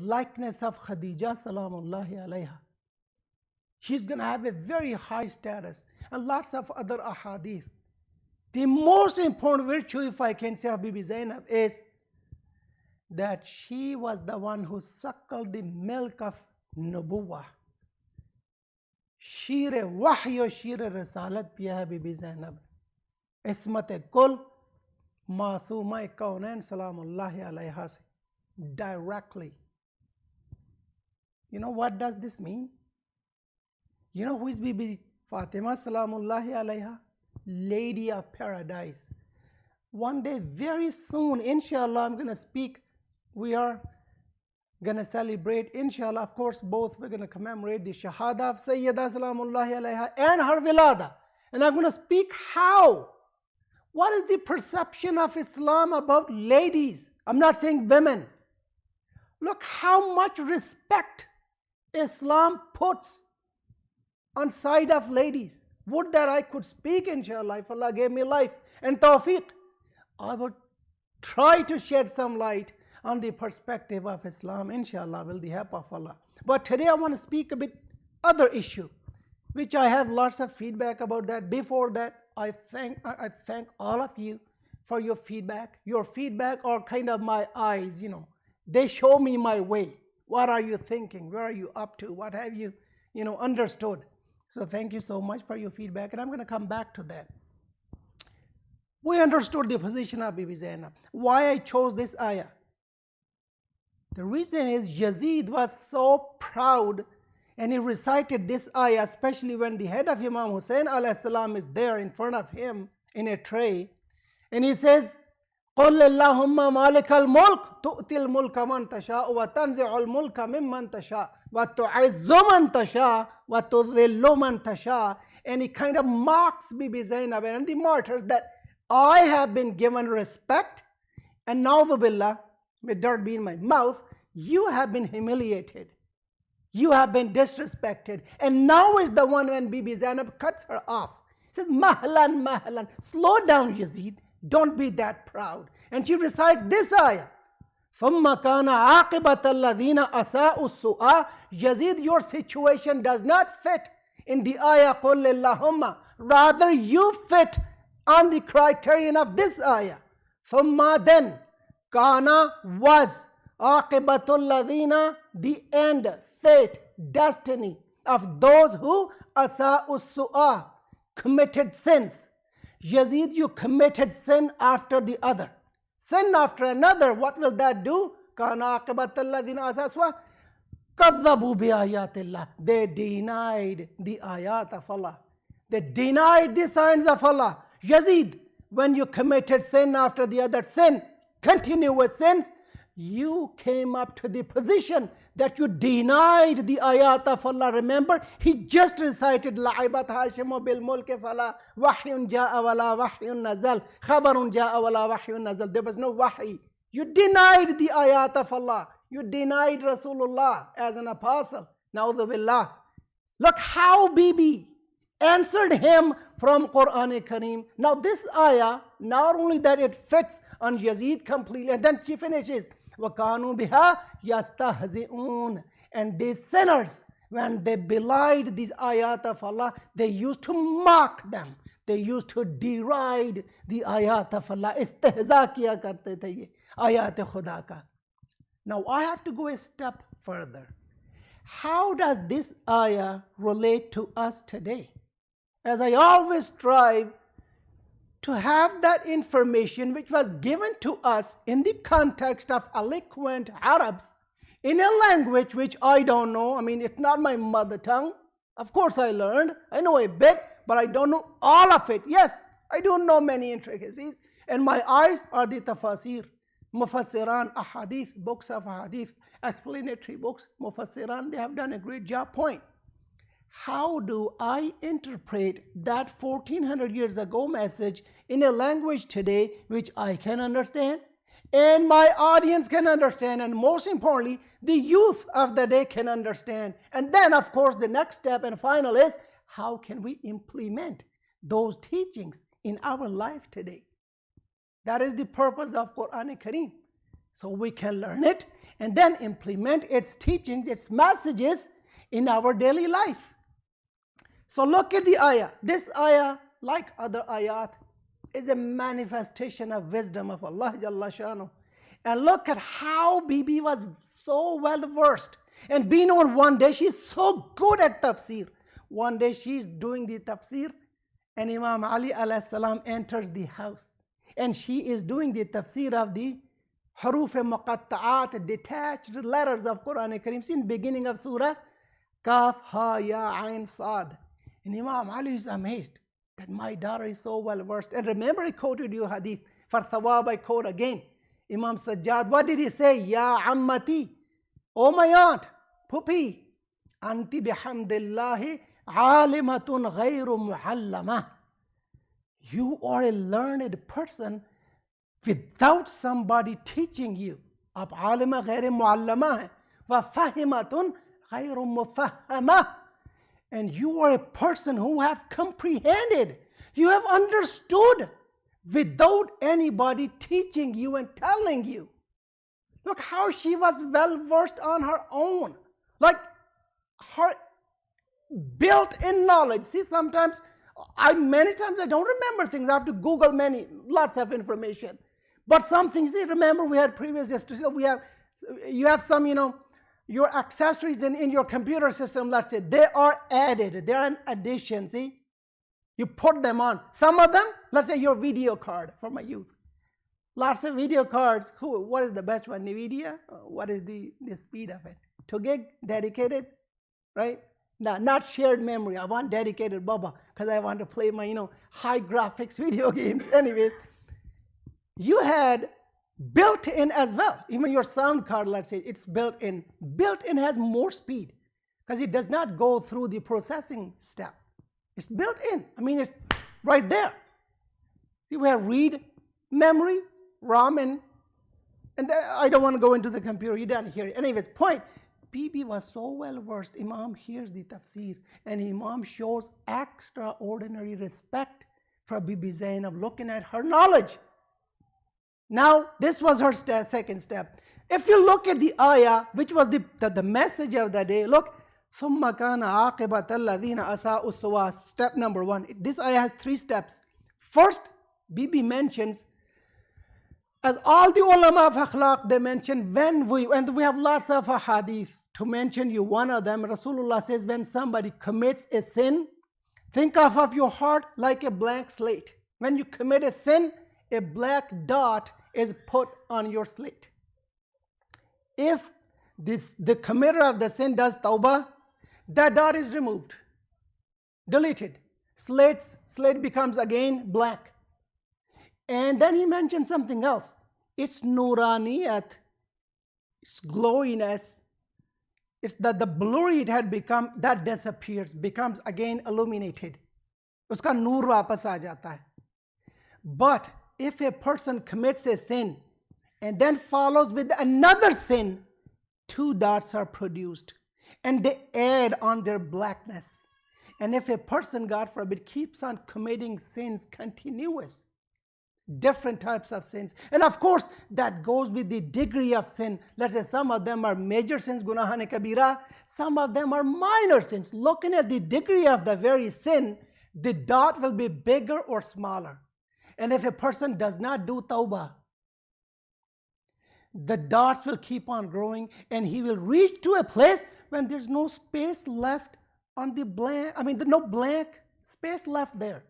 likeness of Khadija, Salamullahi Aleha. She's going to have a very high status, and lots of other ahadith. The most important virtue, if I can say, of Bibi ZAINAB is that she was the one who suckled the milk of Nubuwah. Sheer wahy और sheer रसालत पिया है बीबी ज़ैनब, इस्मत कुल मासूमा कौनैन सलामुल्लाहि अलैहा से directly. You know what does this mean? You know who is Bibi Fatima Salamullahi Alaiha? Lady of Paradise. One day, very soon, inshallah, I'm going to speak. We are going to celebrate, inshallah, of course, both we're going to commemorate the Shahada of Sayyida Salamullahi Alaiha and her Wiladat. And I'm going to speak how. What is the perception of Islam about ladies? I'm not saying women. Look how much respect Islam puts on side of ladies. Would that I could speak, inshallah, if Allah gave me life and tawfiq. I would try to shed some light on the perspective of Islam, inshallah, with the help of Allah. But today I want to speak a bit other issue, which I have lots of feedback about that. Before that, I thank all of you for your feedback. Your feedback are kind of my eyes, you know. They show me my way. What are you thinking? Where are you up to? What have you, understood? So thank you so much for your feedback, and I'm going to come back to that. We understood the position of Bibi ZAINAB. Why I chose this ayah? The reason is Yazid was so proud, and he recited this ayah, especially when the head of Imam Hussein alayhi salam is there in front of him in a tray, and he says, قُلْ اللَّهُمَّ مَالِكَ الْمُلْكِ تُؤْتِي الْمُلْكَ مَنْ تَشَاءُ وَتَنْزِعُ الْمُلْكَ مِمَّنْ تَشَاءُ وَتُعِزُّ مَنْ تَشَاءُ وَتُذِلُّ مَنْ تَشَاءُ. And he kind of mocks Bibi ZAINAB and the martyrs that I have been given respect, and na'udhu billah, with dirt be in my mouth, you have been humiliated. You have been disrespected. And now is the one when Bibi ZAINAB cuts her off. He says, Mahlan, Mahlan, slow down, Yazid. Don't be that proud. And she recites this ayah. ثُمَّ كَانَ عَاقِبَةَ الَّذِينَ أَسَاءُوا السُّؤَى. Yazid, your situation does not fit in the ayah قُلْ اللَّهُمَّ. Rather, you fit on the criterion of this ayah. ثُمَّ then, كَانَ was, عَاقِبَةُ الَّذِينَ the end, fate, destiny of those who أَسَاءُوا السُّؤَى committed sins. Yazid, you committed sin after the other. Sin after another, what will that do? كَانَ عَاقِبَةَ الَّذِينَ أَسَاءُوا كَذَّبُوا بِآيَاتِ اللَّهِ. They denied the ayat of Allah. They denied the signs of Allah. Yazid, when you committed sin after the other sin, continuous sins, you came up to the position that you denied the ayat of Allah. Remember, he just recited لَعِبَتْ هَاشِمُ بِالْمُلْكِ فَلَا وَحْيٌ جَاءَ وَلَا وَحْيٌ نَزَلْ خَبَرٌ جَاءَ وَلَا وَحْيٌ نَزَلْ. There was no wahi. You denied the ayat of Allah. You denied Rasulullah as an apostle. Na'udhu billah. Look how Bibi answered him from Quran Kareem. Now this ayah, not only that it fits on Yazid completely, and then she finishes, وَكَانُوا بِهَا يَسْتَهْزِئُونَ. And these sinners, when they belied these ayat of Allah, they used to mock them. They used to deride the ayat of Allah. Istihza kiya karte the ye ayat khuda ka. Now I have to go a step further. How does this ayah relate to us today? As I always strive to have that information which was given to us in the context of eloquent Arabs in a language which I don't know. I mean, it's not my mother tongue. Of course I learned. I know a bit, but I don't know all of it. Yes, I don't know many intricacies. And my eyes are the tafasir, mufassiran, ahadith, books of ahadith, explanatory books, mufassiran. They have done a great job. Point. How do I interpret that 1400 years ago message in a language today which I can understand and my audience can understand, and most importantly, the youth of the day can understand? And then, of course, the next step and final is, how can we implement those teachings in our life today? That is the purpose of Quran Kareem. so we can learn it and then implement its teachings, its messages in our daily life. So look at the ayah. This ayah, like other ayat, is a manifestation of wisdom of Allah Jalla Shanu. And look at how Bibi was so well versed. And being on one day, she's so good at tafsir. One day she's doing the tafsir and Imam Ali alayhi salam enters the house. And she is doing the tafsir of the huruf muqatta'at, detached letters of Quran Kareem. In the beginning of Surah Kaf, Ha, Ya, Ain, Sad. And Imam Ali is amazed that my daughter is so well versed. And remember, I quoted you hadith. For thawab, I quote again. Imam Sajjad, what did he say? Ya ammati, oh my aunt, Pupi, anti bihamdillahi alimatun ghayru muhallama. You are a learned person without somebody teaching you. Ab alima ghayru muallama hai, wa fahimatun ghayru mufahama. And you are a person who have comprehended, you have understood without anybody teaching you and telling you. Look how she was well versed on her own. Like her built-in knowledge. See, sometimes, many times I don't remember things. I have to Google lots of information. But some things, see, remember we had previous history. You have some, your accessories in your computer system, let's say, they are added. They are an addition, see? You put them on. Some of them, let's say your video card for my youth. Lots of video cards. What is the best one? NVIDIA? What is the speed of it? 2 gig? Dedicated? Right? No, not shared memory. I want dedicated Baba because I want to play my, high graphics video games. Anyways, you had built-in as well. Even your sound card, let's say, it's built-in. Built-in has more speed because it does not go through the processing step. It's built in. It's right there. See, we have read, memory, RAM, and I don't want to go into the computer. You don't hear it. Anyways, point. Bibi was so well versed. Imam hears the tafsir, and Imam shows extraordinary respect for Bibi Zainab, looking at her knowledge. Now, this was her second step. If you look at the ayah, which was the message of the day, look. ثُمَّ كَانَ عَاقِبَةَ الَّذِينَ أَسَاءُوا السُّوَاءَ. Step number 1. This ayah has 3 steps. First, Bibi mentions, as all the ulama of akhlaq, they mention and we have lots of hadith. To mention you one of them, Rasulullah says, when somebody commits a sin, think of your heart like a blank slate. When you commit a sin, a black dot is put on your slate. If the committer of the sin does tawbah, that dot is removed, deleted. Slate becomes again black. And then he mentioned something else. It's nuraniyat, it's glowiness. It's that the blurry it had become, that disappears, becomes again illuminated. Uska noor wapas aa jata hai. But if a person commits a sin and then follows with another sin, 2 dots are produced. And they add on their blackness. And if a person, God forbid, keeps on committing sins continuous, different types of sins, and of course that goes with the degree of sin. Let's say some of them are major sins, gunahan kabira, some of them are minor sins. Looking at the degree of the very sin, the dot will be bigger or smaller. And if a person does not do tawbah, the dots will keep on growing and he will reach to a place when there's no space left on the blank, there's no blank space left there.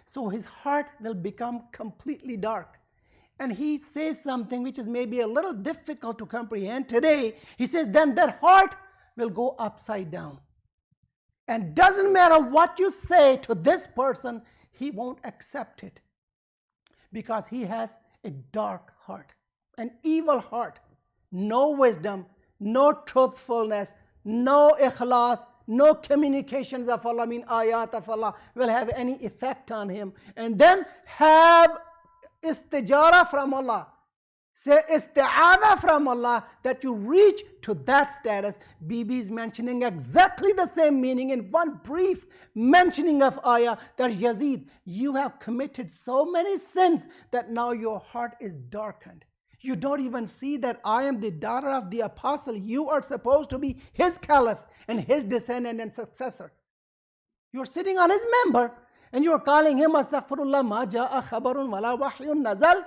So his heart will become completely dark. And he says something which is maybe a little difficult to comprehend today. He says, then that heart will go upside down. And doesn't matter what you say to this person, he won't accept it. Because he has a dark heart, an evil heart, no wisdom, no truthfulness, no ikhlas, no communications of Allah, ayat of Allah will have any effect on him. And then have istijara from Allah. Say isti'adha from Allah that you reach to that status. Bibi is mentioning exactly the same meaning in one brief mentioning of ayah that Yazid, you have committed so many sins that now your heart is darkened. You don't even see that I am the daughter of the apostle. You are supposed to be his caliph and his descendant and successor. You're sitting on his member and you're calling him astaghfirullah ma ja'a khabarun wala wahyun nazal.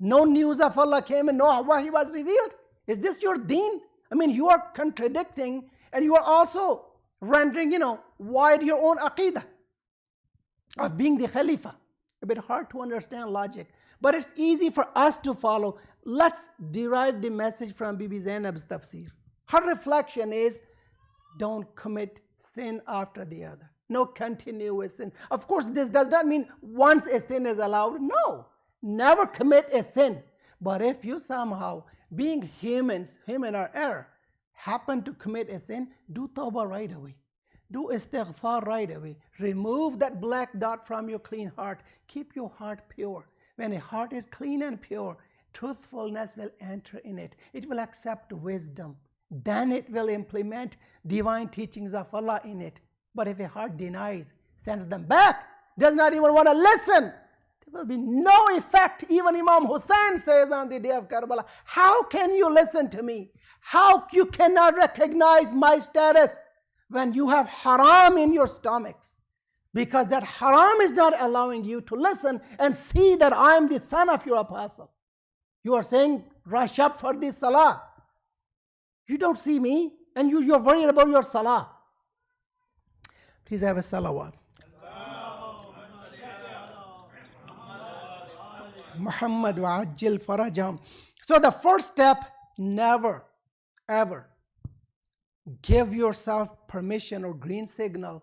No news of Allah came and no wahy was revealed. Is this your deen? I mean, you are contradicting and you are also rendering, wide your own aqidah of being the Khalifa. A bit hard to understand logic, but it's easy for us to follow. Let's derive the message from Bibi ZAINAB's tafsir. Her reflection is, don't commit sin after the other. No continuous sin. Of course, this does not mean once a sin is allowed. No, never commit a sin. But if you somehow, being humans, human are error, happen to commit a sin, do tawbah right away. Do istighfar right away. Remove that black dot from your clean heart. Keep your heart pure. When a heart is clean and pure, truthfulness will enter in it. It will accept wisdom. Then it will implement divine teachings of Allah in it. But if a heart denies, sends them back, does not even want to listen, there will be no effect. Even Imam Hussein says on the day of Karbala, how can you listen to me? How you cannot recognize my status when you have haram in your stomachs? Because that haram is not allowing you to listen and see that I am the son of your apostle. You are saying, rush up for this salah. You don't see me and you're worried about your salah. Please have a salawat. Muhammad wa ajil farajam. So the first step, never, ever give yourself permission or green signal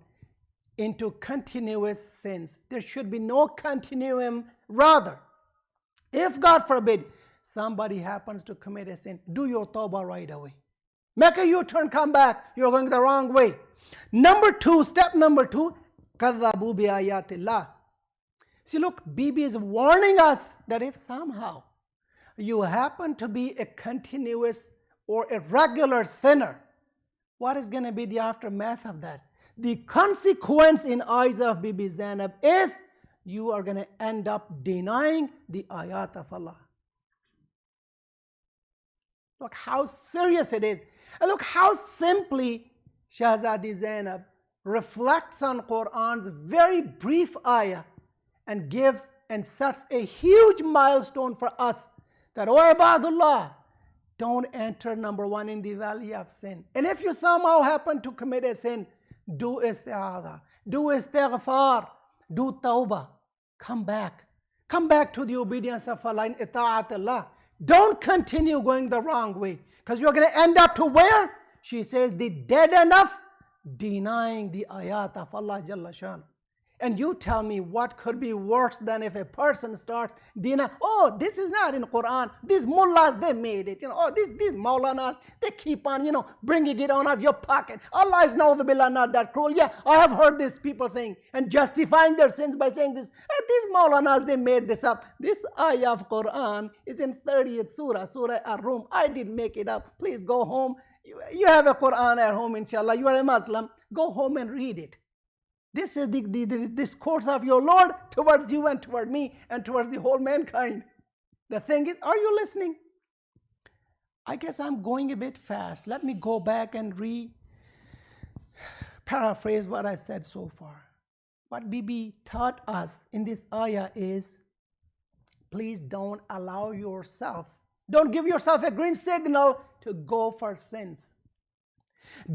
into continuous sins. There should be no continuum. Rather, if God forbid, somebody happens to commit a sin, do your tawbah right away. Make a U-turn, come back. You're going the wrong way. Step number two, kadhabu bi ayatillah. See, look, Bibi is warning us that if somehow you happen to be a continuous or a regular sinner, what is going to be the aftermath of that? The consequence in eyes of Bibi ZAINAB is you are going to end up denying the ayat of Allah. Look how serious it is. And look how simply Shahzadi ZAINAB reflects on Quran's very brief ayah and gives and sets a huge milestone for us that, O Ibadullah, don't enter number one in the valley of sin. And if you somehow happen to commit a sin, do isti'adha, do istighfar, do tawbah. Come back. Come back to the obedience of Allah in ita'at Allah. Don't continue going the wrong way, because you're going to end up to where? She says the dead end of denying the ayat of Allah Jalla Shan. And you tell me what could be worse than if a person starts denying, oh, this is not in Quran. These mullahs, they made it. These maulanas, they keep on, bringing it out of your pocket. Allah is na'udhu not that cruel. Yeah, I have heard these people saying and justifying their sins by saying this. These maulanas, they made this up. This ayah of Quran is in 30th surah, Surah Ar-Rum. I didn't make it up. Please go home. You have a Quran at home, inshallah. You are a Muslim. Go home and read it. This is the discourse of your Lord towards you and toward me and towards the whole mankind. The thing is, are you listening? I guess I'm going a bit fast. Let me go back and paraphrase what I said so far. What Bibi taught us in this ayah is, please don't allow yourself, don't give yourself a green signal to go for sins.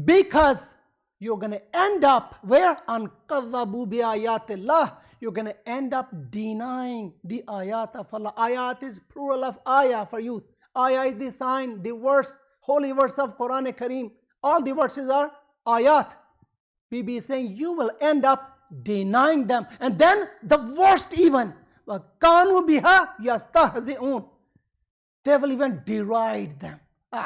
Because you're going to end up where? On kadhabu bi ayatillah. You're going to end up denying the ayat of Allah. Ayat is plural of ayah for youth. Ayah is the sign, the verse, holy verse of Quran Kareem. All the verses are ayat. Bibi is saying you will end up denying them. And then the worst even, وَكَانُوا بِهَا يَسْتَهْزِئُونَ. They will even deride them.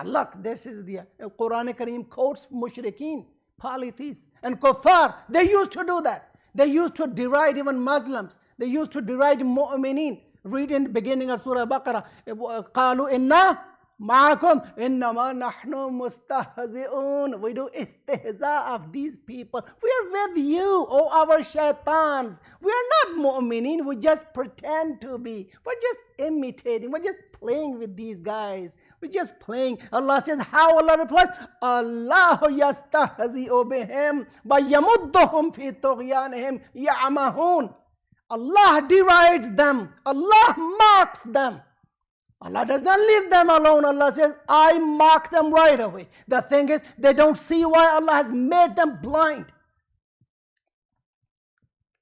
Look, this is the Quran Kareem quotes mushrikeen, polytheists and kuffar. They used to do that. They used to deride even Muslims. They used to deride mu'mineen. Read in the beginning of Surah Baqarah. قَالُوا إِنَّا Ma'akum innama nahnu mustahzi'un. We do istihza of these people. We are with you, O our shaitans. We are not mu'minin. We just pretend to be. We're just imitating. We're just playing with these guys. We're just playing. Allah says, how Allah replies? Allahu yastahzi'u bihim wa yamudduhum fi tughyanihim ya'mahun. Allah derides them. Allah mocks them. Allah does not leave them alone. Allah says, I mock them right away. The thing is, they don't see why Allah has made them blind.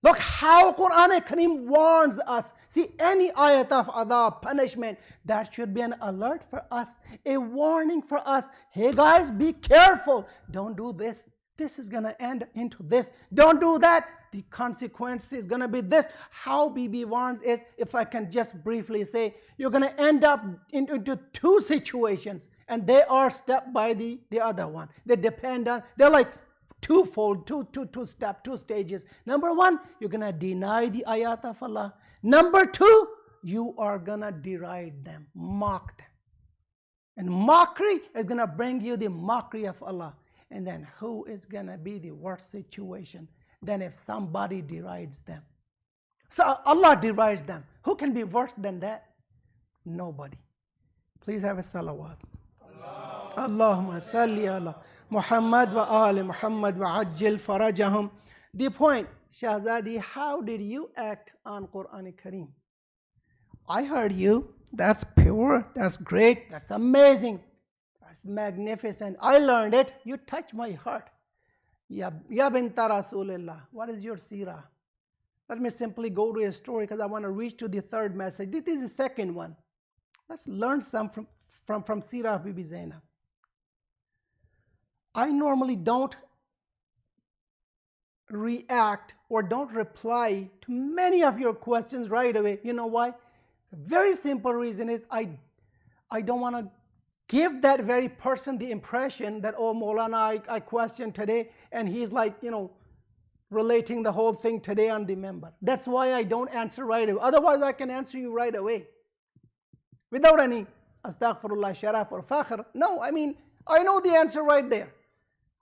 Look how Quran Kareem warns us. See, any ayat of adab, punishment, that should be an alert for us, a warning for us. Hey guys, be careful. Don't do this. This is going to end into this. Don't do that. The consequence is going to be this. How Bibi warns is, if I can just briefly say, you're going to end up into two situations, and they are step by the other one. They depend on, they're like twofold, two stages. Number one, you're going to deny the ayat of Allah. Number two, you are going to deride them, mock them. And mockery is going to bring you the mockery of Allah. And then who is going to be the worst situation than if somebody derides them? So Allah derides them. Who can be worse than that? Nobody. Please have a salawat. Allahumma salli ala Muhammad wa ali Muhammad wa ajil farajahum. The point, Shahzadi, how did you act on Quran Kareem? I heard you. That's pure. That's great. That's amazing. That's magnificent. I learned it. You touched my heart. Ya binta Rasulullah. What is your seerah? Let me simply go to a story because I want to reach to the third message. This is the second one. Let's learn some from seerah of Bibi ZAINAB. I normally don't react or don't reply to many of your questions right away. You know why? The very simple reason is I don't want to give that very person the impression that, oh, Maulana, I questioned today, and he's like, relating the whole thing today on the member. That's why I don't answer right away. Otherwise, I can answer you right away without any astaghfirullah, sharaf or fakhr. No, I mean, I know the answer right there.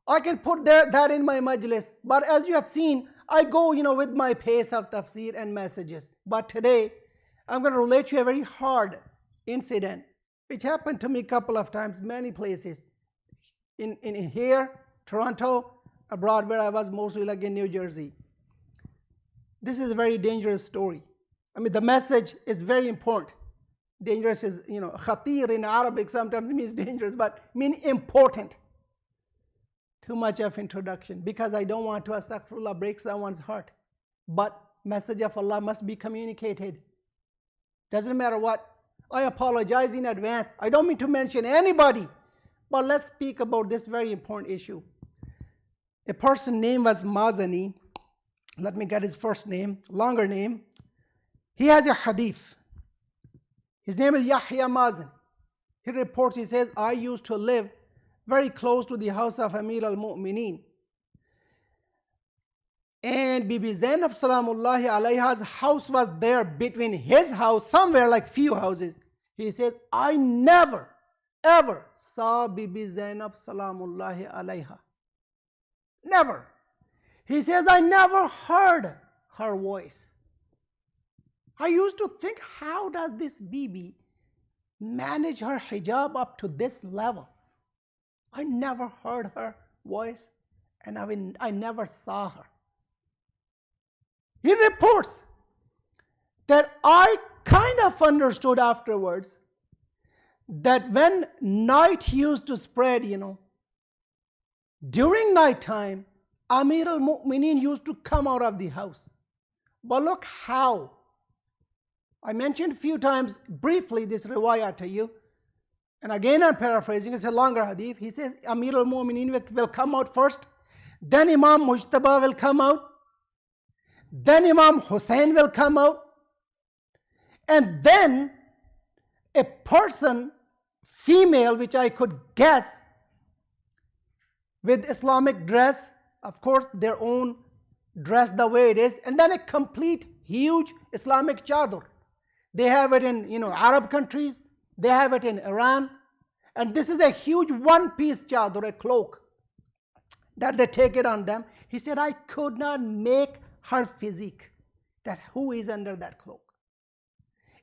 I can put that in my majlis. But as you have seen, I go, with my pace of tafsir and messages. But today, I'm going to relate to a very hard incident, which happened to me a couple of times, many places. In here, Toronto, abroad where I was mostly like in New Jersey. This is a very dangerous story. I mean, the message is very important. Dangerous is, khatir in Arabic sometimes means dangerous, but mean important. Too much of introduction, because I don't want to, astaghfirullah, break someone's heart. But message of Allah must be communicated. Doesn't matter what. I apologize in advance. I don't mean to mention anybody, but let's speak about this very important issue. A person named was Mazani. Let me get his first name, longer name. He has a hadith. His name is Yahya Mazan. He reports, he says, I used to live very close to the house of Amir al-Mu'mineen. And Bibi ZAINAB Salamullahi Aleha's house was there between his house, somewhere like few houses. He says, I never, ever saw Bibi ZAINAB Salamullahi Aleha. Never. He says, I never heard her voice. I used to think, how does this Bibi manage her hijab up to this level? I never heard her voice, and I never saw her. He reports that I kind of understood afterwards that when night used to spread, during night time, Amir al-Mu'mineen used to come out of the house. But look how. I mentioned a few times briefly this riwayah to you. And again I'm paraphrasing, it's a longer hadith. He says Amir al-Mu'mineen will come out first. Then Imam Mujtaba will come out. Then Imam Hussein will come out. And then a person, female, which I could guess, with Islamic dress, of course their own dress the way it is, and then a complete huge Islamic chador. They have it in Arab countries, they have it in Iran, And this is a huge one-piece chador, a cloak, that they take it on them. He said, I could not make her physique, that who is under that cloak.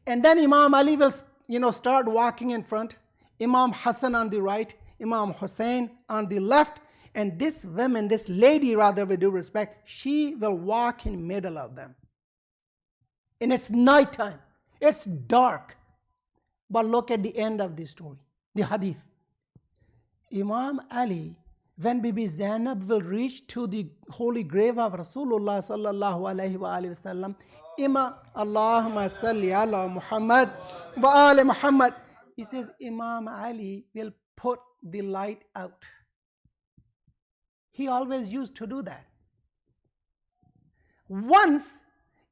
And then Imam Ali will, start walking in front, Imam Hassan on the right, Imam Hussein on the left, and this woman, this lady rather, with due respect, she will walk in middle of them. And it's nighttime, it's dark. But look at the end of the story, the hadith. Imam Ali, when Bibi ZAINAB will reach to the holy grave of Rasulullah sallallahu alayhi wa sallam, Imam, Allahumma salli ala Muhammad wa ali Muhammad, he says Imam Ali will put the light out. He always used to do that. Once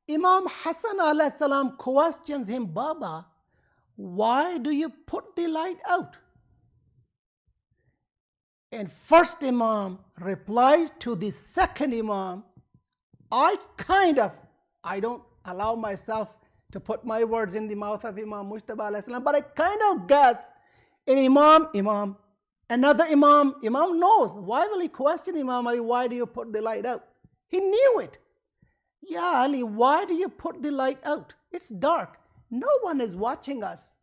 Imam Hassan alayhi salam questions him, Baba, why do you put the light out? And first Imam replies to the second Imam, I don't allow myself to put my words in the mouth of Imam Mujtaba alayhi salam, but I kind of guess an Imam, another Imam knows. Why will he question Imam Ali, why do you put the light out? He knew it. Yeah, Ali, why do you put the light out? It's dark. No one is watching us.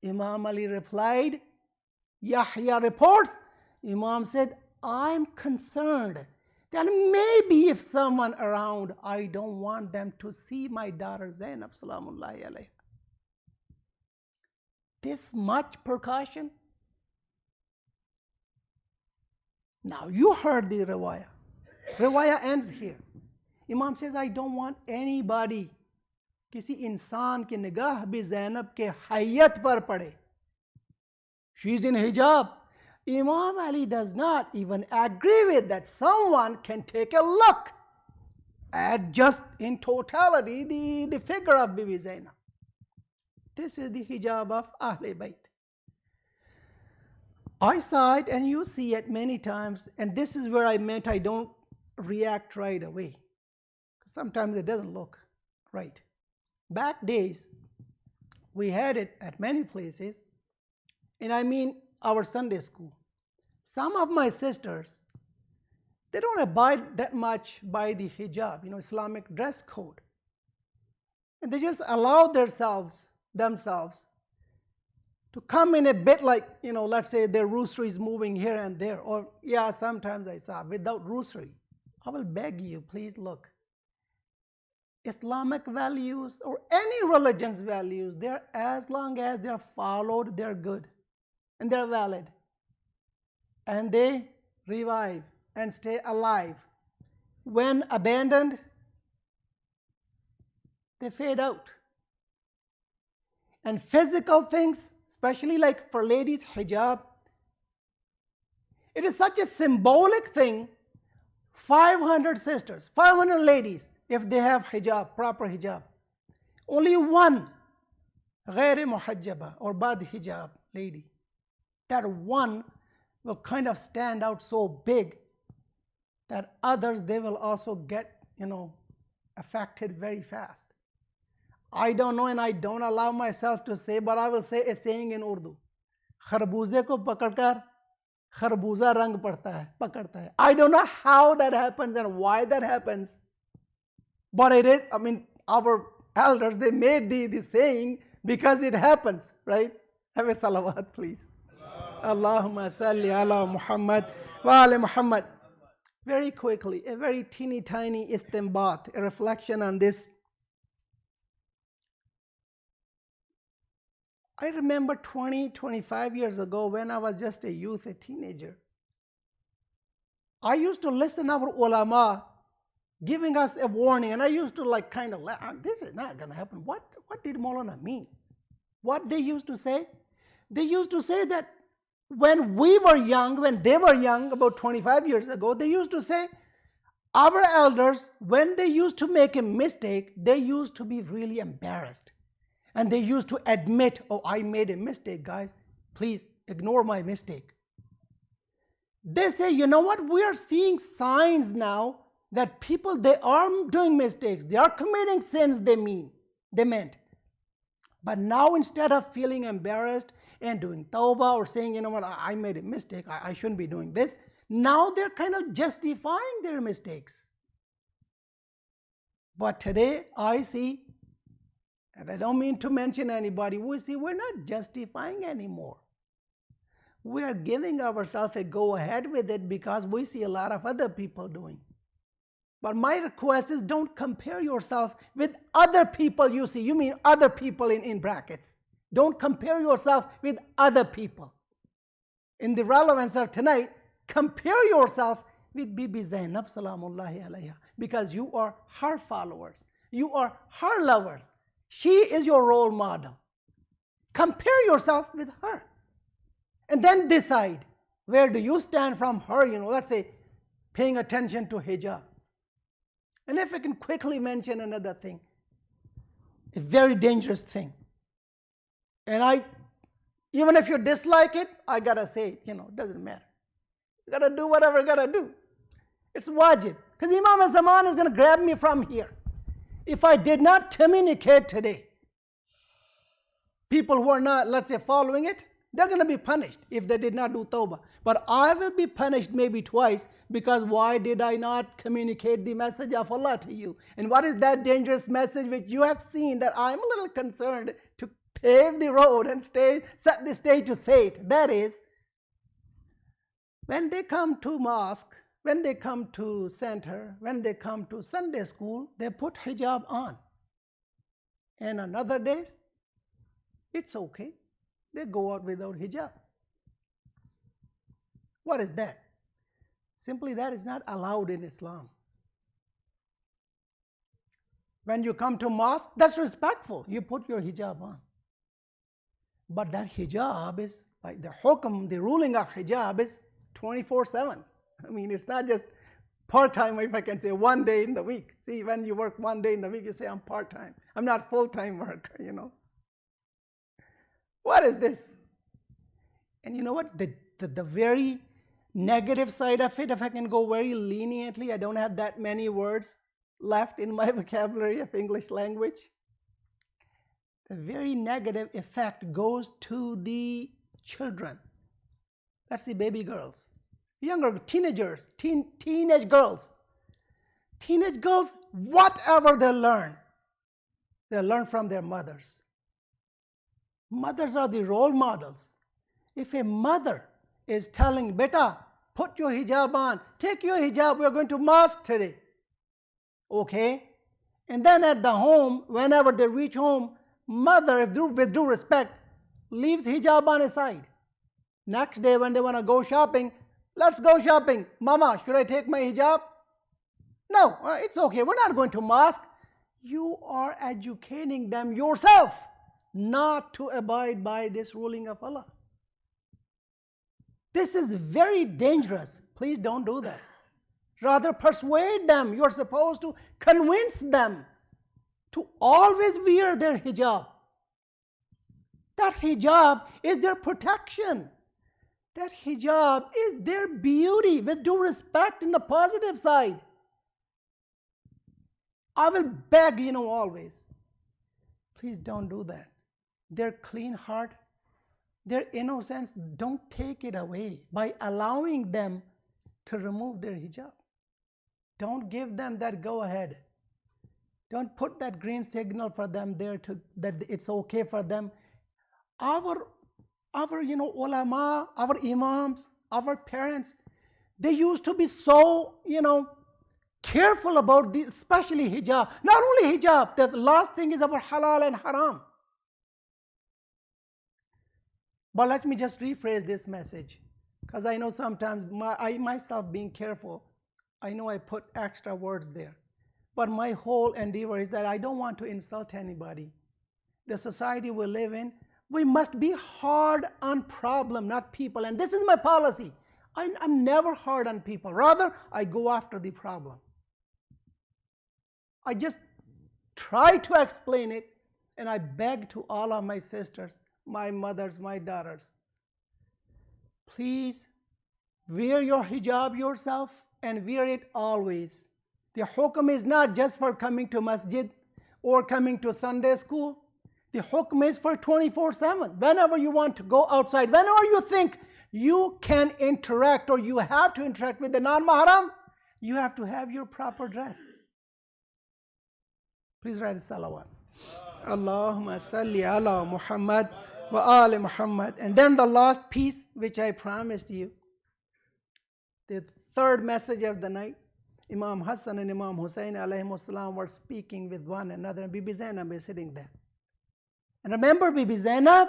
Imam Ali replied, Yahya reports, Imam said, I'm concerned that maybe if someone around, I don't want them to see my daughter Zainab salamullahi alayha. This much precaution. Now you heard the riwayah. Riwayah ends here. Imam says, I don't want anybody, किसी इंसान की निगाह भी ज़ैनब के हैयत पर पड़े. She's in hijab. Imam Ali does not even agree with that. Someone can take a look at just in totality the figure of Bibi Zainab. This is the hijab of Ahle Bayt. I saw it and you see it many times, and this is where I meant I don't react right away. Sometimes it doesn't look right. Back days, we had it at many places, and I mean our Sunday school. Some of my sisters, they don't abide that much by the hijab, Islamic dress code. And they just allow themselves to come in a bit like, let's say their rosary is moving here and there. Or, yeah, sometimes I saw without rosary. I will beg you, please look. Islamic values or any religion's values, they're, as long as they're followed, they're good and they're valid. And they revive and stay alive. When abandoned, they fade out. And physical things, especially like for ladies, hijab, it is such a symbolic thing. 500 sisters, 500 ladies, if they have hijab, proper hijab. Only one غير محجبة or bad hijab lady. That one will kind of stand out so big that others, they will also get, affected very fast. I don't know and I don't allow myself to say, but I will say a saying in Urdu. खरबूजे को पकड़कर खरबूजा रंग पकड़ता है. I don't know how that happens and why that happens. But it is, our elders, they made the saying because it happens, right? Have a salawat, please. Allahumma salli ala Muhammad wa ali Muhammad. Very quickly, a very teeny tiny istinbat, a reflection on this. I remember 25 years ago when I was just a youth, a teenager. I used to listen our ulama giving us a warning, and I used to this is not going to happen. What did Maulana mean? What they used to say? They used to say that when we were young, when they were young, about 25 years ago, they used to say, our elders, when they used to make a mistake, they used to be really embarrassed. And they used to admit, oh, I made a mistake, guys. Please ignore my mistake. They say, you know what? We are seeing signs now that people, they are doing mistakes. They are committing sins they meant. But now instead of feeling embarrassed and doing tawbah or saying, you know what, I made a mistake, I shouldn't be doing this. Now they're kind of justifying their mistakes. But today I see, and I don't mean to mention anybody, we see we're not justifying anymore. We are giving ourselves a go ahead with it because we see a lot of other people doing. But my request is, don't compare yourself with other people you see. You mean other people in brackets. Don't compare yourself with other people. In the relevance of tonight, compare yourself with Bibi ZAINAB Salamullahi Aleha, because you are her followers. You are her lovers. She is your role model. Compare yourself with her. And then decide, where do you stand from her, let's say, paying attention to hijab. And if I can quickly mention another thing, a very dangerous thing. And even if you dislike it, I gotta say it, it doesn't matter. You gotta do whatever you gotta do. It's wajib. Because Imam al-Zaman is gonna grab me from here. If I did not communicate today, people who are not, let's say, following it, they're going to be punished if they did not do tawbah. But I will be punished maybe twice, because why did I not communicate the message of Allah to you? And what is that dangerous message which you have seen that I'm a little concerned to pave the road and set the stage to say it? That is, when they come to mosque, when they come to center, when they come to Sunday school, they put hijab on. And on other days, it's okay. They go out without hijab. What is that? Simply, that is not allowed in Islam. When you come to mosque, that's respectful. You put your hijab on. But that hijab is, like the hukm, the ruling of hijab is 24/7. I mean, it's not just part-time, if I can say, one day in the week. See, when you work one day in the week, you say, I'm part-time. I'm not full-time worker, What is this? And you know what? The very negative side of it, if I can go very leniently, I don't have that many words left in my vocabulary of English language. The very negative effect goes to the children. That's the baby girls. Younger teenagers, teenage girls. Teenage girls, whatever they learn from their mothers. Mothers are the role models. If a mother is telling, beta, put your hijab on, take your hijab, we are going to mosque today. Okay? And then at the home, whenever they reach home, mother, with due respect, leaves hijab on aside. Next day when they want to go shopping, let's go shopping. Mama, should I take my hijab? No, it's okay. We're not going to mosque. You are educating them yourself not to abide by this ruling of Allah. This is very dangerous. Please don't do that. Rather persuade them. You're supposed to convince them to always wear their hijab. That hijab is their protection. That hijab is their beauty, with due respect in the positive side. I will beg, always, please don't do that. Their clean heart, their innocence, don't take it away by allowing them to remove their hijab. Don't give them that go ahead. Don't put that green signal for them there that it's okay for them. Our ulama, our imams, our parents, they used to be so, careful about especially hijab. Not only hijab, the last thing is about halal and haram. But let me just rephrase this message, because I know sometimes I myself being careful, I know I put extra words there. But my whole endeavor is that I don't want to insult anybody. The society we live in, we must be hard on problem, not people. And this is my policy. I'm never hard on people. Rather, I go after the problem. I just try to explain it, and I beg to all of my sisters, my mothers, my daughters, please wear your hijab yourself and wear it always. The hukum is not just for coming to masjid or coming to Sunday school. The hukm is for 24/7. Whenever you want to go outside, whenever you think you can interact or you have to interact with the non-mahram, you have to have your proper dress. Please write a salawat. Allahumma salli ala Muhammad wa ali Muhammad. And then the last piece, which I promised you, the third message of the night. Imam Hassan and Imam Hussein alayhi salam were speaking with one another, and Bibi Zainab is sitting there. And remember Bibi Zainab,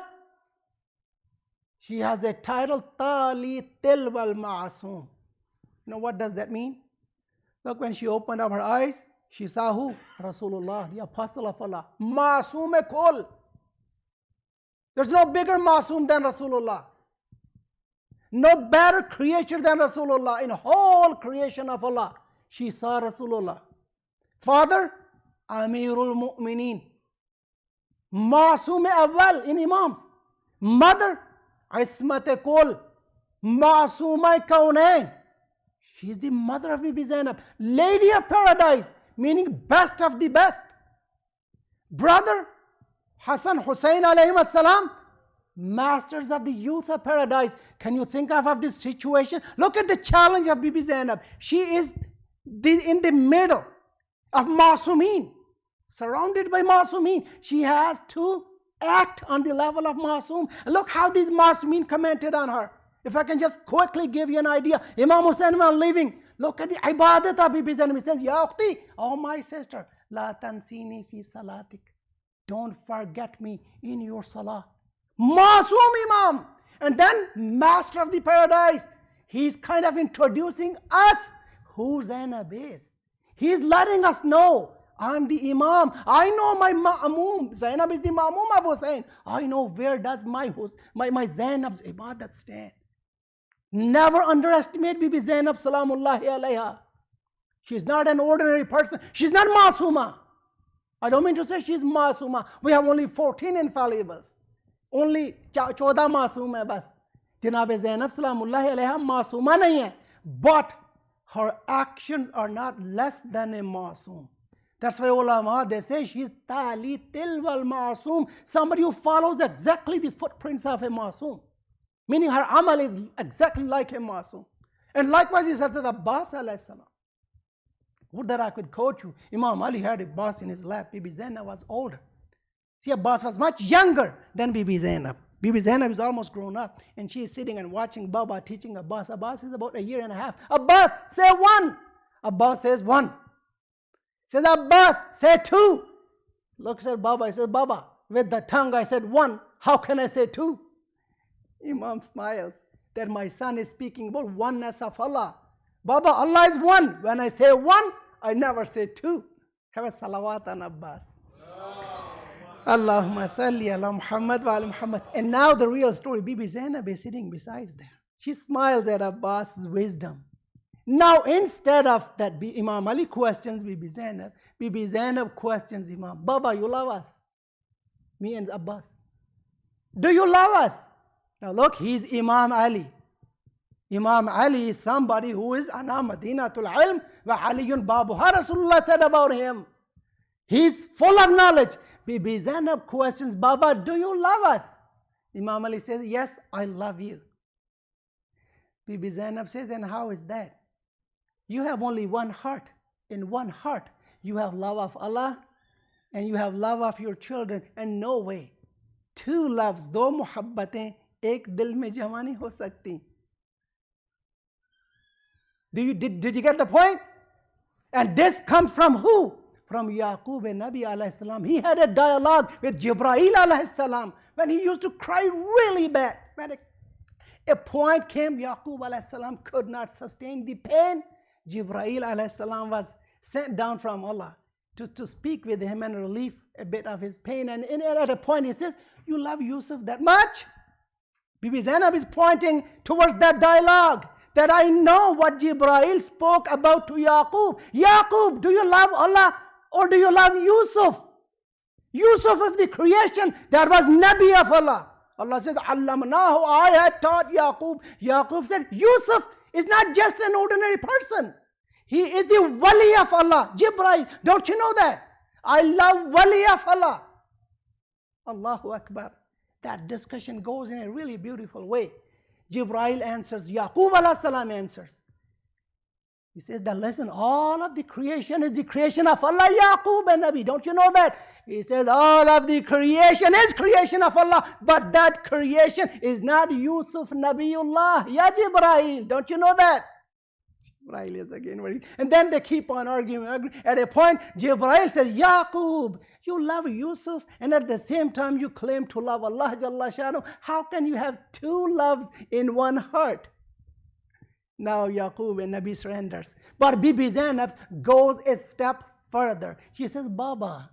she has a title, Tali Tilwal Ma'asum. You know what does that mean? Look, when she opened up her eyes, she saw who? Rasulullah, the Apostle of Allah. Ma'asum Kul. There's no bigger Ma'asum than Rasulullah. No better creature than Rasulullah in whole creation of Allah. She saw Rasulullah. Father, Amirul Mu'mineen. Ma'asum Awwal in Imams. Mother, Ismat Kul. Ma'asumai Kaunain. She is the mother of Bibi Zainab. Lady of Paradise, meaning best of the best. Brother, Hassan Hussein alayhi salam, masters of the youth of paradise. Can you think of this situation? Look at the challenge of Bibi Zainab. She is in the middle of Masumeen, surrounded by Masumeen. She has to act on the level of Masum. Look how these Masumeen commented on her. If I can just quickly give you an idea. Imam Hussein was leaving. Look at the ibadat of Bibi Zainab. He says, Ya ukhti, oh my sister, la tansini fi salatik. Don't forget me in your salah. Masum Imam. And then master of the paradise. He's kind of introducing us who Zainab is. He's letting us know, I'm the Imam. I know my Ma'amum. Zainab is the Ma'amum of Hussein. I know where does my Zainab's ibadat stand. Never underestimate Bibi Zainab Salamullahi Aleha. She's not an ordinary person. She's not Masuma. I don't mean to say she's Masuma. We have only 14 infallibles. Only 14 Masum hai bas. Janab Zainab Salamullahi Aleha Masuma nahi hai. But her actions are not less than a Masum. That's why ulama, they say she's Tali Tilwal Masum. Somebody who follows exactly the footprints of a Masum. Meaning her amal is exactly like a Masum. And likewise he said to the Abbas alayhi salam. Would that I could quote you. Imam Ali had a Abbas in his lap. Bibi Zainab was older. See, Abbas was much younger than Bibi Zainab. Bibi Zainab is almost grown up. And she is sitting and watching Baba teaching Abbas. Abbas is about 1.5 years. Abbas, say 1. Abbas says 1. Says Abbas, say 2. Looks at Baba, he says, Baba, with the tongue I said 1. How can I say 2? Imam smiles that my son is speaking about oneness of Allah. Baba, Allah is 1. When I say 1, I never say 2. Have a salawat on Abbas. Allahumma salli ala Muhammad wa ala Muhammad. And now the real story. Bibi Zainab is sitting beside there. She smiles at Abbas's wisdom. Now instead of that, Imam Ali questions Bibi Zainab questions Imam. Baba, you love us? Me and Abbas. Do you love us? Now look, he's Imam Ali. Imam Ali is somebody who is ana madinatul ilm wa aliyun babuha. Rasulullah said about him. He's full of knowledge. Bibi Zainab questions, Baba, do you love us? Imam Ali says, yes, I love you. Bibi Zainab says, and how is that? You have only one heart. In one heart, you have love of Allah and you have love of your children. And no way, 2 loves, 2 muhabbatein, ek dil mein jama nahi ho sakti. Did you get the point? And this comes from who? From Yaqub and Nabi alayhi salam. He had a dialogue with Jibreel alayhi salam when he used to cry really bad. When a point came, Yaqub alayhi salam could not sustain the pain. Jibreel alayhi salam was sent down from Allah to speak with him and relieve a bit of his pain. And at a point he says, you love Yusuf that much? Bibi Zainab is pointing towards that dialogue. That I know what Jibreel spoke about to Yaqub. Yaqub, do you love Allah or do you love Yusuf? Yusuf of the creation, that was Nabi of Allah. Allah said, Allamnahu, I had taught Yaqub. Yaqub said, Yusuf is not just an ordinary person. He is the wali of Allah. Jibreel, don't you know that? I love wali of Allah. Allahu Akbar. That discussion goes in a really beautiful way. Jibreel answers, Yaqub alayhi salam answers. He says that, listen, all of the creation is the creation of Allah, Yaqub and Nabi. Don't you know that? He says all of the creation is creation of Allah, but that creation is not Yusuf Nabiullah. Ya Jibreel, don't you know that? Jibreel is again worried. And then they keep on arguing. At a point, Jibreel says, Yaqub, you love Yusuf and at the same time you claim to love Allah Jalla Shanu. How can you have two loves in one heart? Now Yaqub and Nabi surrenders. But Bibi Zainab goes a step further. She says, Baba,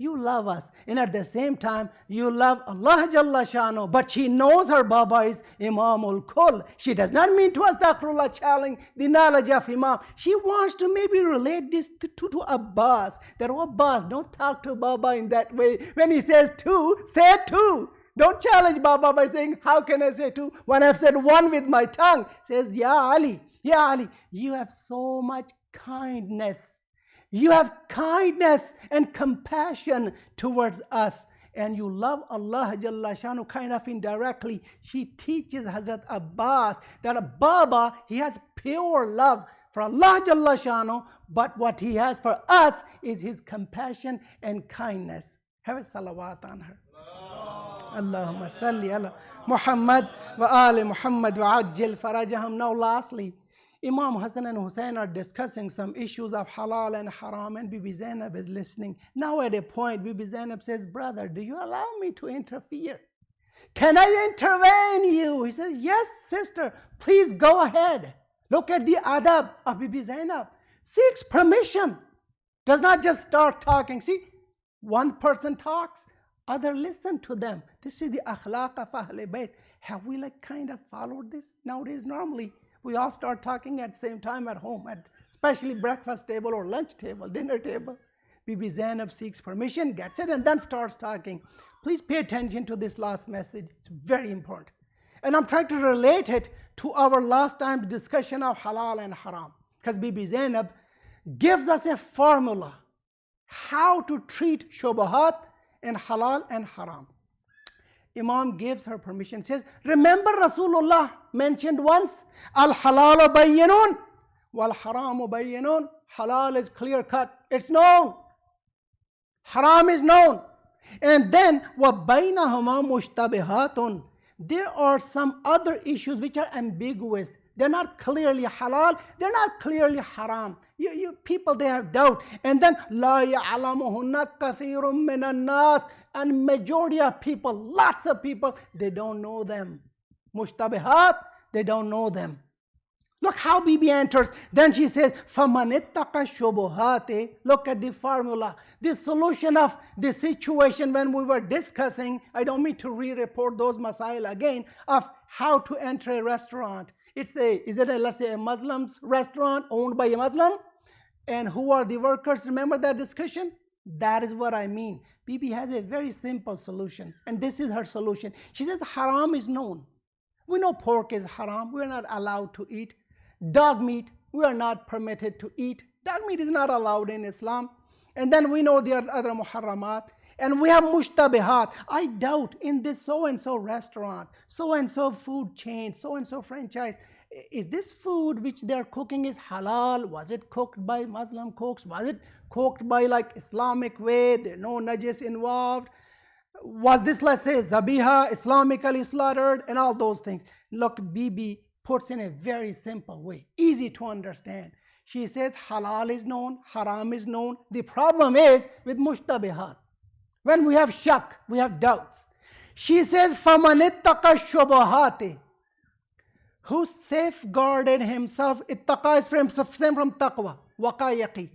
you love us. And at the same time, you love Allah Jalla Shanu. But she knows her Baba is Imamul Kul. She does not mean to astaghfirullah challenge the knowledge of Imam. She wants to maybe relate this to Abbas. That, oh, Abbas, don't talk to Baba in that way. When he says two, say two. Don't challenge Baba by saying, how can I say two when I've said one with my tongue? Says, Ya Ali, you have so much kindness. You have kindness and compassion towards us. And you love Allah Jalla Shanu kind of indirectly. She teaches Hazrat Abbas that Baba, he has pure love for Allah Jalla Shanu, but what he has for us is his compassion and kindness. Have a salawat on her. Allahumma salli ala Muhammad wa ali Muhammad wa ajil farajahum. Now lastly, Imam Hassan and Hussein are discussing some issues of halal and haram, and Bibi Zainab is listening. Now at a point, Bibi Zainab says, brother, do you allow me to interfere? Can I intervene you? He says, yes, sister, please go ahead. Look at the adab of Bibi Zainab. Seeks permission. Does not just start talking. See, one person talks, other listen to them. This is the akhlaq of Ahl Bayt. Have we kind of followed this? Nowadays, normally, we all start talking at the same time at home, at especially breakfast table or lunch table, dinner table. Bibi Zainab seeks permission, gets it, and then starts talking. Please pay attention to this last message. It's very important. And I'm trying to relate it to our last time's discussion of halal and haram. Because Bibi Zainab gives us a formula how to treat shubahat and halal and haram. Imam gives her permission, says, remember Rasulullah mentioned once, al-halalu bayyinun wal-haramu bayyinun. Halal is clear cut, it's known. Haram is known. And then, وَبَيْنَهُمَا مُشْتَبِهَاتٌ. There are some other issues which are ambiguous. They're not clearly halal, they're not clearly haram. You people, they have doubt. And then, لَا يَعْلَمُهُنَّ كَثِيرٌ مِّنَ النَّاسِ. And majority of people, lots of people, they don't know them. Mushtabihat, they don't know them. Look how Bibi enters. Then she says, فَمَنِ اتَّقَ الشُّبُهَاتِ. Look at the formula. The solution of the situation when we were discussing, I don't mean to re-report those masail again, of how to enter a restaurant. Let's say a Muslim's restaurant owned by a Muslim? And who are the workers? Remember that discussion? That is what I mean. Bibi has a very simple solution. And this is her solution. She says haram is known. We know pork is haram. We are not allowed to eat. Dog meat, we are not permitted to eat. Dog meat is not allowed in Islam. And then we know there are other muharramat. And we have mushtabihat. I doubt in this so-and-so restaurant, so-and-so food chain, so-and-so franchise, is this food which they are cooking is halal? Was it cooked by Muslim cooks? Was it cooked by Islamic way? There are no najis involved. Was this, let's say, zabiha, Islamically slaughtered, and all those things. Look, Bibi puts in a very simple way, easy to understand. She says halal is known, haram is known. The problem is with mushtabihat. When we have shak, we have doubts. She says, فَمَنِ اتَّقَ الشُّبُهَاتِ. Who safeguarded himself, ittaqa is same from taqwa, waqayaqi.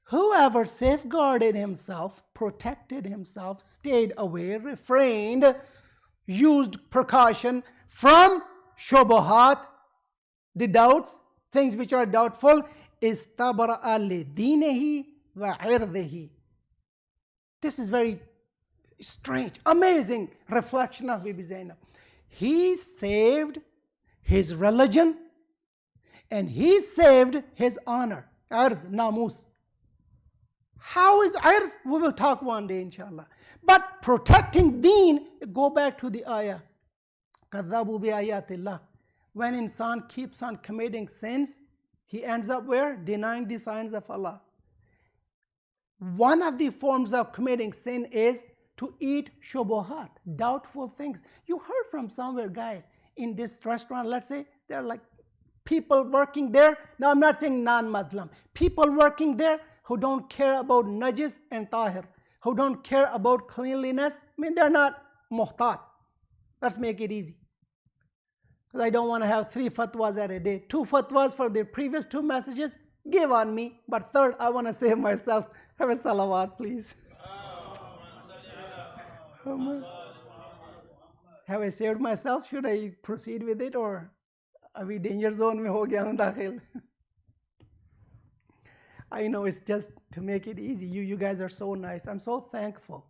Whoever safeguarded himself, protected himself, stayed away, refrained, used precaution from shubuhat, the doubts, things which are doubtful, istabra'a lidinihi wa irdihi. This is very strange, amazing reflection of Bibi Zainab. He saved his religion and he saved his honor. Arz, namus. How is arz? We will talk one day, inshallah. But protecting deen, go back to the ayah. كَذَّبُوا بِآيَاتِ اللَّهِ. When insan keeps on committing sins, he ends up where? Denying the signs of Allah. One of the forms of committing sin is to eat shubuhat, doubtful things. You heard from somewhere, guys, in this restaurant, let's say, there are like people working there. Now, I'm not saying non-Muslim. People working there who don't care about najis and tahir, who don't care about cleanliness. I mean, they're not muhtat. Let's make it easy. Because I don't want to have 3 fatwas at a day. 2 fatwas for the previous 2 messages, give on me. But third, I want to save myself. Have a salawat, please. Have I saved myself? Should I proceed with it, or abhi danger zone mein ho gaya hu dakhil? I know it's just to make it easy. You guys are so nice. I'm so thankful.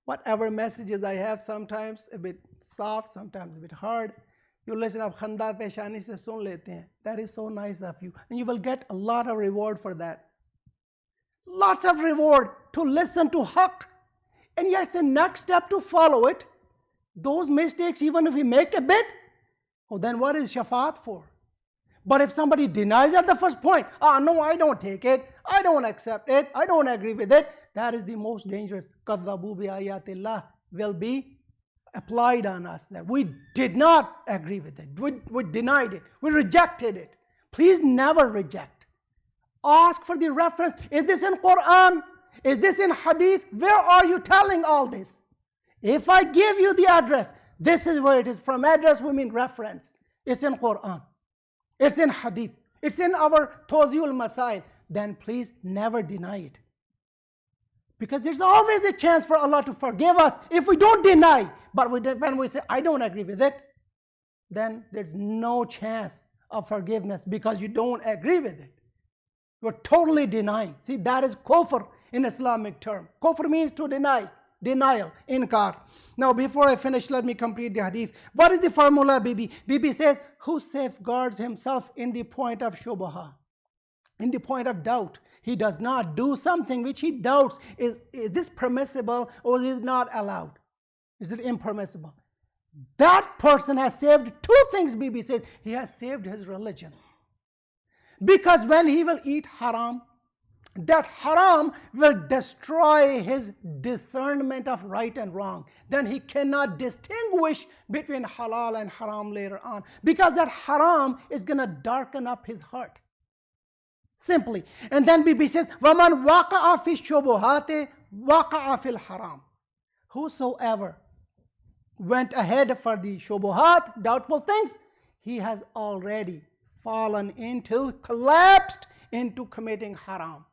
Whatever messages I have, sometimes a bit soft, sometimes a bit hard, you listen up khanda peshani se sun lete hain. That is so nice of you. And you will get a lot of reward for that. Lots of reward to listen to haqq. And yes, the next step to follow it. Those mistakes, even if we make a bit, well, then what is shafaat for? But if somebody denies at the first point, no, I don't take it, I don't accept it, I don't agree with it, that is the most dangerous. كَذَّبُوا بِآيَاتِ اللَّهِ will be applied on us, that we did not agree with it, we denied it, we rejected it. Please never reject. Ask for the reference. Is this in Quran? Is this in Hadith? Where are you telling all this? If I give you the address, this is where it is. From address we mean reference. It's in Quran. It's in Hadith. It's in our Tawziul Masail. Then please never deny it. Because there's always a chance for Allah to forgive us if we don't deny. But when we say, I don't agree with it, then there's no chance of forgiveness because you don't agree with it. You're totally denying. See, that is kufr in Islamic term. Kufr means to deny. Denial, inkar. Now, before I finish, let me complete the hadith. What is the formula, Bibi? Bibi says, who safeguards himself in the point of shubha, in the point of doubt. He does not do something which he doubts. Is this permissible or is it not allowed? Is it impermissible? That person has saved 2 things, Bibi says. He has saved his religion. Because when he will eat haram, that haram will destroy his discernment of right and wrong. Then he cannot distinguish between halal and haram later on. Because that haram is going to darken up his heart. Simply. And then Bibi says, وَمَنْ وَقَعَ فِي الشُّبُهَاتِ وَقَعَ فِي الْحَرَامِ. Whosoever went ahead for the shubuhat, doubtful things, he has already fallen into, collapsed into committing haram.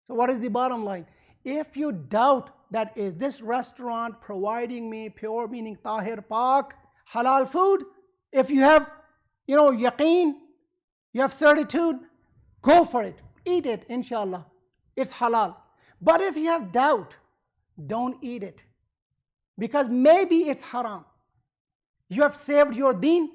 So what is the bottom line? If you doubt that is this restaurant providing me pure, meaning tahir, pak, halal food, if you have, yaqeen, you have certitude, go for it. Eat it, inshallah. It's halal. But if you have doubt, don't eat it. Because maybe it's haram. You have saved your deen,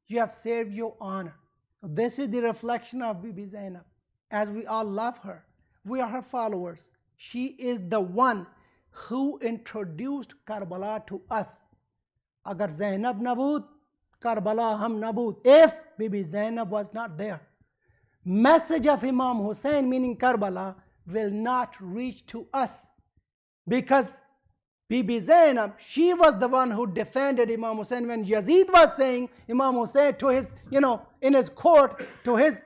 you have saved your honor. This is the reflection of Bibi ZAINAB. As we all love her, we are her followers. She is the one who introduced Karbala to us. Agar ZAINAB nabud, Karbala ham nabud. If Bibi ZAINAB was not there, message of Imam Hussein, meaning Karbala, will not reach to us. Because Bibi ZAINAB, she was the one who defended Imam Hussein when Yazid was saying Imam Hussein to his, in his court, to his,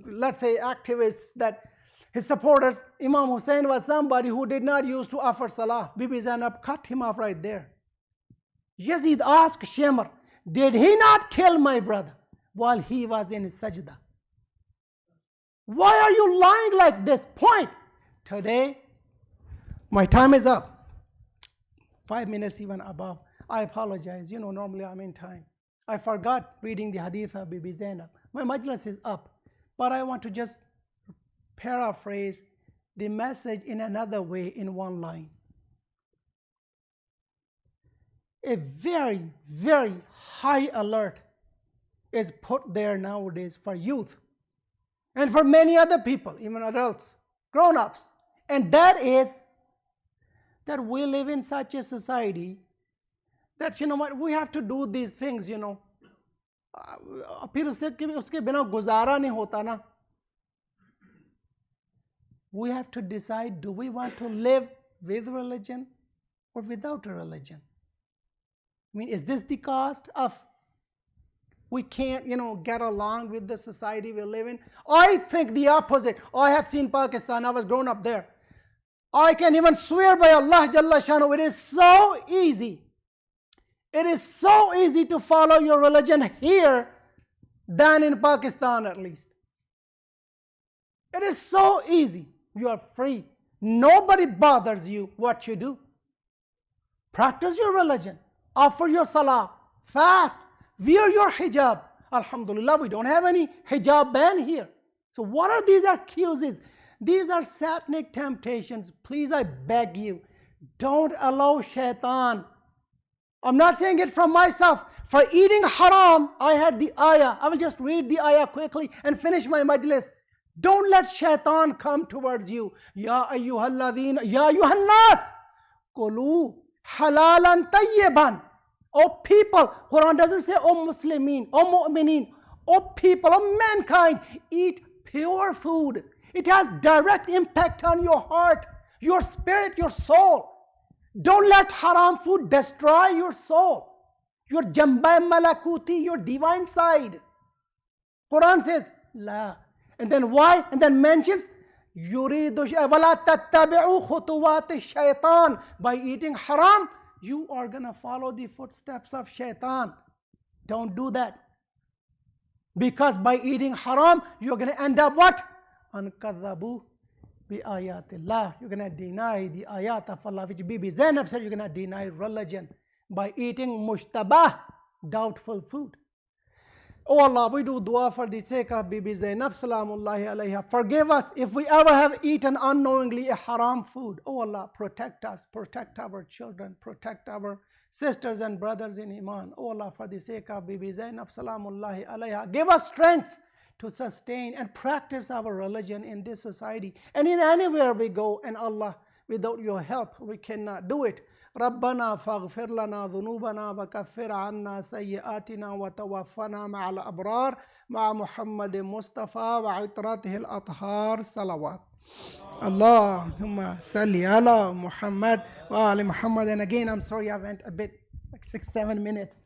let's say, activists, that his supporters, Imam Hussein was somebody who did not used to offer salah. Bibi ZAINAB cut him off right there. Yazid asked Shimr, did he not kill my brother while he was in his sajda? Why are you lying like this? Point. Today, my time is up. 5 minutes even above. I apologize. Normally I'm in time. I forgot reading the hadith of Bibi ZAINAB. My majlis is up. But I want to just paraphrase the message in another way in one line. A very, very high alert is put there nowadays for youth and for many other people, even adults, grown-ups. And that is that we live in such a society that, you know what, we have to do these things, you know. फिर उसके बिना गुजारा नहीं होता ना. We have to decide, do we want to live with religion or without a religion? I mean, is this the cost of we can't, you know, get along with the society we live in? I think the opposite. I have seen Pakistan. I was grown up there. I can even swear by Allah Jalla Shanu, it is so easy. It is so easy to follow your religion here than in Pakistan, at least. It is so easy. You are free. Nobody bothers you what you do. Practice your religion. Offer your salah. Fast. Wear your hijab. Alhamdulillah, we don't have any hijab ban here. So what are these excuses? These are satanic temptations. Please, I beg you, don't allow shaitan. I'm not saying it from myself. For eating haram, I had the ayah. I will just read the ayah quickly and finish my majlis. Don't let shaitan come towards you. Ya ayyuhalladhina, ya ayyuhannas, kulu halalan tayyiban. O people, Quran doesn't say, O Muslimin, O mu'minin, O people, O mankind, eat pure food. It has direct impact on your heart, your spirit, your soul. Don't let haram food destroy your soul, your jamba malakuti, your divine side. Quran says, La. And then why? And then mentions, Yuridu wala tattabi'u khutuwati shaitan. By eating haram, you are going to follow the footsteps of shaitan. Don't do that. Because by eating haram, you're going to end up what? Ankadhabu bi ayatillah. You're going to deny the ayat of Allah, which Bibi ZAINAB said, you're going to deny religion by eating mushtabah, doubtful food. Oh Allah, we do dua for the sake of Bibi ZAINAB, salamullahi alayha. Forgive us if we ever have eaten unknowingly a haram food. Oh Allah, protect us, protect our children, protect our sisters and brothers in Iman. Oh Allah, for the sake of Bibi ZAINAB, salamullahi alayha, give us strength to sustain and practice our religion in this society. And in anywhere we go, and Allah, without your help, we cannot do it. ربنا فاغفر لنا ذنوبنا وكفر عنا سيئاتنا وتوفنا مع الأبرار مع محمد مصطفى وعطرته الأطهار صلوات اللهم صل على محمد وآل محمد. And again, I'm sorry I went a bit like 6-7 minutes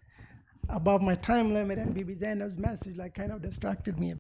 above my time limit, and Bibi ZAINAB's message kind of distracted me.